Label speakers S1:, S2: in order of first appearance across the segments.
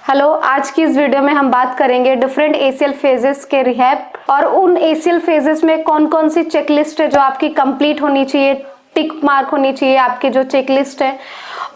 S1: Hello, आज की इस वीडियो में हम बात करेंगे डिफरेंट एसीएल फेजेस के रिहैब और उन एसीएल फेजेस में कौन कौन सी चेकलिस्ट है जो आपकी कंप्लीट होनी चाहिए, टिक मार्क होनी चाहिए आपकी जो चेकलिस्ट है,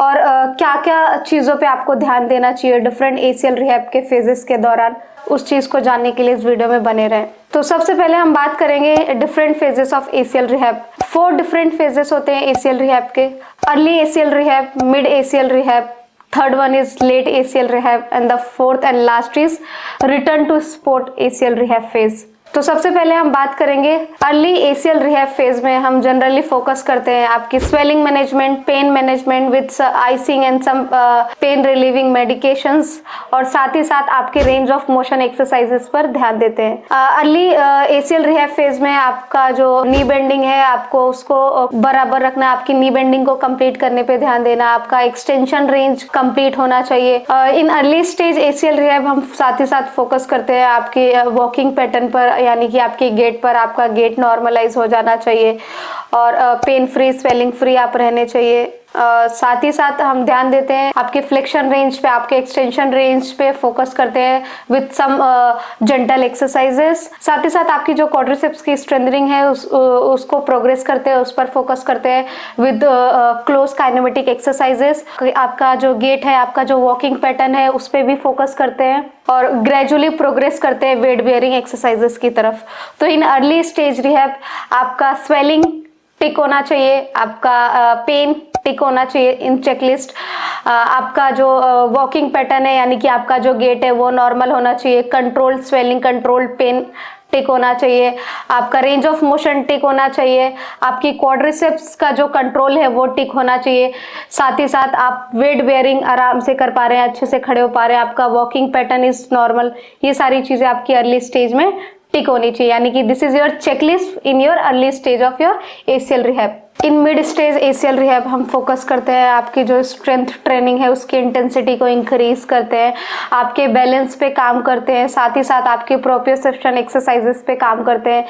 S1: और क्या क्या चीज़ों पे आपको ध्यान देना चाहिए डिफरेंट एसीएल रिहैब के फेजेस के दौरान। उस चीज़ को जानने के लिए इस वीडियो में बने रहें। तो सबसे पहले हम बात करेंगे different phases of ACL rehab. 4 different phases होते हैं एसीएल रिहैब के। Early ACL rehab, mid ACL rehab, third one is late ACL rehab, and the fourth and last is return to sport ACL rehab phase। तो सबसे पहले हम बात करेंगे early ACL rehab phase में। हम जनरली फोकस करते हैं आपकी swelling management, pain management with icing and some pain relieving medications, और साथ ही साथ आपके रेंज ऑफ मोशन एक्सरसाइजेस पर ध्यान देते हैं। अर्ली एसीएल रिहैब फेज में आपका जो नी बेंडिंग है आपको उसको बराबर रखना, आपकी नी बेंडिंग को कंप्लीट करने पे ध्यान देना, आपका एक्सटेंशन रेंज कंप्लीट होना चाहिए। In early stage ACL rehab हम साथ ही साथ फोकस करते हैं आपकी वॉकिंग पैटर्न पर, यानी कि आपकी गेट पर आपका गेट नॉर्मलाइज हो जाना चाहिए और पेन फ्री, स्वेलिंग फ्री आप रहने चाहिए। साथ ही साथ हम ध्यान देते हैं आपके फ्लेक्शन रेंज पे, आपके एक्सटेंशन रेंज पे फोकस करते हैं विद सम जेंटल एक्सरसाइजेस। साथ ही साथ आपकी जो क्वाड्रिसेप्स की स्ट्रेंथनिंग है उसको प्रोग्रेस करते हैं, उस पर फोकस करते हैं विद क्लोज काइनेमेटिक एक्सरसाइजेस। आपका जो गेट है, आपका जो वॉकिंग पैटर्न है उस पर भी फोकस करते हैं और ग्रेजुअली प्रोग्रेस करते हैं वेट बेयरिंग एक्सरसाइजेस की तरफ। तो इन अर्ली स्टेज रिहैब आपका स्वेलिंग टिक होना चाहिए, आपका पेन टिक होना चाहिए इन चेकलिस्ट, आपका जो वॉकिंग पैटर्न है यानी कि आपका जो गेट है वो नॉर्मल होना चाहिए, कंट्रोल्ड स्वेलिंग, कंट्रोल्ड पेन टिक होना चाहिए, आपका रेंज ऑफ मोशन टिक होना चाहिए, आपकी क्वाड्रिसेप्स का जो कंट्रोल है वो टिक होना चाहिए। साथ ही साथ आप वेट बेयरिंग आराम से कर पा रहे हैं, अच्छे से खड़े हो पा रहे हैं, आपका वॉकिंग पैटर्न इज नॉर्मल। ये सारी चीजें आपकी अर्ली स्टेज में टिक होनी चाहिए, यानी कि this is your checklist in your early stage of your ACL rehab. In mid stage ACL rehab हम फोकस करते हैं आपकी जो स्ट्रेंथ ट्रेनिंग है उसकी इंटेंसिटी को इंक्रीज करते हैं, आपके बैलेंस पे काम करते हैं, साथ ही साथ आपके प्रोप्रियोसेप्शन एक्सरसाइजेस पे काम करते हैं।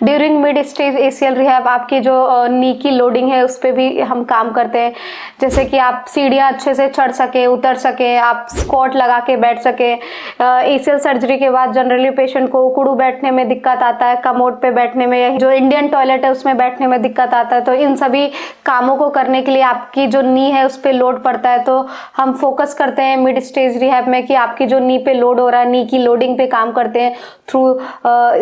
S1: During mid stage ACL rehab आपकी जो नी की लोडिंग है उस पर भी हम काम करते हैं, जैसे कि आप सीढ़ियाँ अच्छे से चढ़ सके, उतर सके, आप स्क्वाट लगा के बैठ सके। एसीएल सर्जरी के बाद जनरली पेशेंट को उकड़ू बैठने में दिक्कत आता है, कमोड पे बैठने में, जो इंडियन टॉयलेट है उसमें बैठने में दिक्कत आता है। तो इन सभी कामों को करने के लिए आपकी जो नी है उस पे लोड पड़ता है, तो हम फोकस करते हैं मिड स्टेज रिहैब में कि आपकी जो नी पे लोड हो रहा है, नी की लोडिंग पे काम करते हैं through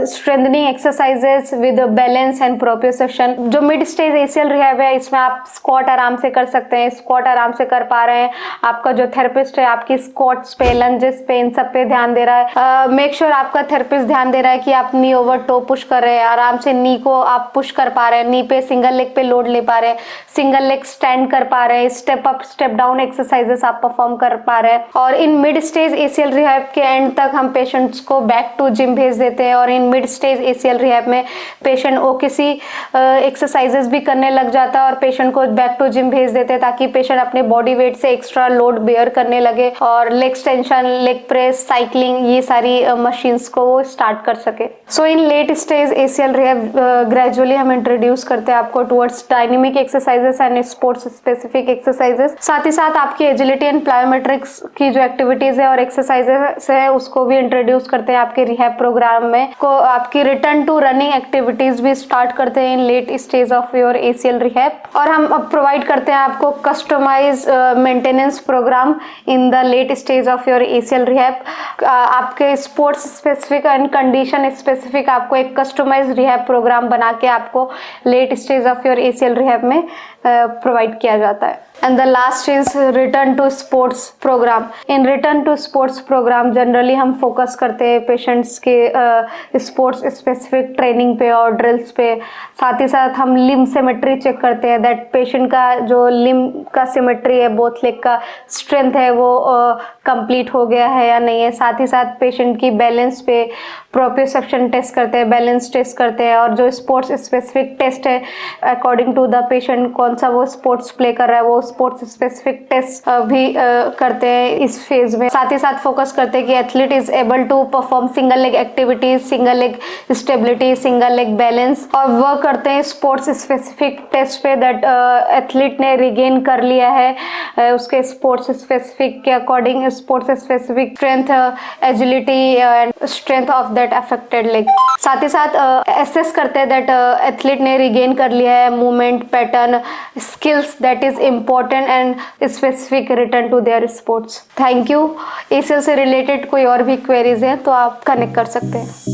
S1: strengthening exercises with balance and proprioception. जो मिड स्टेज एसीएल रिहैब है इसमें आप स्क्वाट आराम से कर सकते हैं, स्क्वाट आराम से कर पा रहे हैं, आपका जो थेरेपिस्ट है आपकी स्क्वाट्स पे, लंजेस पे, इन सब पे ध्यान दे रहा है। मेक श्योर आपका थेरेपिस्ट ध्यान दे रहा है कि आप नी ओवर टो पुश कर रहे हैं, आराम से नी को आप पुश कर पा रहे हैं, नी पे सिंगल लेग पे लोड ले पा रहे हैं, सिंगल लेग स्टैंड कर पा रहे हैं, step up step down exercises आप परफॉर्म कर पा रहे हैं। और in mid stage ACL rehab के एंड तक हम पेशेंट्स को बैक टू जिम भेज देते हैं, और in mid stage ACL rehab में पेशेंट ओकेसी एक्सरसाइजेस भी करने लग जाता है और पेशेंट को बैक टू जिम भेज देते हैं ताकि पेशेंट अपने बॉडी वेट से एक्स्ट्रा लोड बेयर करने लगे और leg extension, leg press, cycling, ये सारी मशीन्स को वो स्टार्ट कर सके। So in late stage ACL rehab gradually हम इंट्रोड्यूस करते हैं आपको towards dynamic exercises and sports specific exercises. साथ ही साथ आपकी एजिलिटी एंड प्लायोमेट्रिक्स की जो एक्टिविटीज है और एक्सरसाइजेस है उसको भी इंट्रोड्यूस करते हैं आपके रिहैब प्रोग्राम में। को आपकी रिटर्न टू रनिंग एक्टिविटीज भी स्टार्ट करते हैं in late stage of your ACL rehab, और हम प्रोवाइड करते हैं आपको customise maintenance programme in the late stage of your ACL rehab. आपके sports specific and condition specific आपको एक कस्टमाइज रिहैब प्रोग्राम बना के आपको late stage of your ACL rehab में प्रोवाइड किया जाता है। And the last is return to sports programme. In return to sports program generally हम फोकस करते हैं पेशेंट्स के स्पोर्ट्स स्पेसिफिक ट्रेनिंग पे और ड्रिल्स पे। साथ ही साथ हम लिम्ब सिमेट्री चेक करते हैं, दैट पेशेंट का जो लिम्ब का सिमेट्री है, बोथ लेग का स्ट्रेंथ है वो कंप्लीट हो गया है या नहीं है। साथ ही साथ पेशेंट की बैलेंस पे प्रोप्रियोसेप्शन टेस्ट करते हैं, बैलेंस टेस्ट करते हैं, और जो स्पोर्ट्स स्पेसिफिक टेस्ट है अकॉर्डिंग टू द पेशेंट कौन सा वो स्पोर्ट्स प्ले कर रहा है वो स्पोर्ट्स स्पेसिफिक टेस्ट भी करते हैं इस फेज में। साथ ही साथ फोकस करते हैं कि athlete is able to perform single leg activities, single leg stability, single leg balance, और वर्क करते हैं स्पोर्ट्स स्पेसिफिक टेस्ट पे दैट एथलीट ने रिगेन कर लिया है उसके स्पोर्ट्स स्पेसिफिक के according, sports specific strength, agility and strength of that affected leg. साथ ही साथ एसेस करते हैं दैट एथलीट ने रिगेन कर लिया है movement pattern, skills that is important and specific return to their sports. Thank you. ACL से रिलेटेड कोई और भी क्वेरीज हैं तो आप कनेक्ट कर सकते हैं।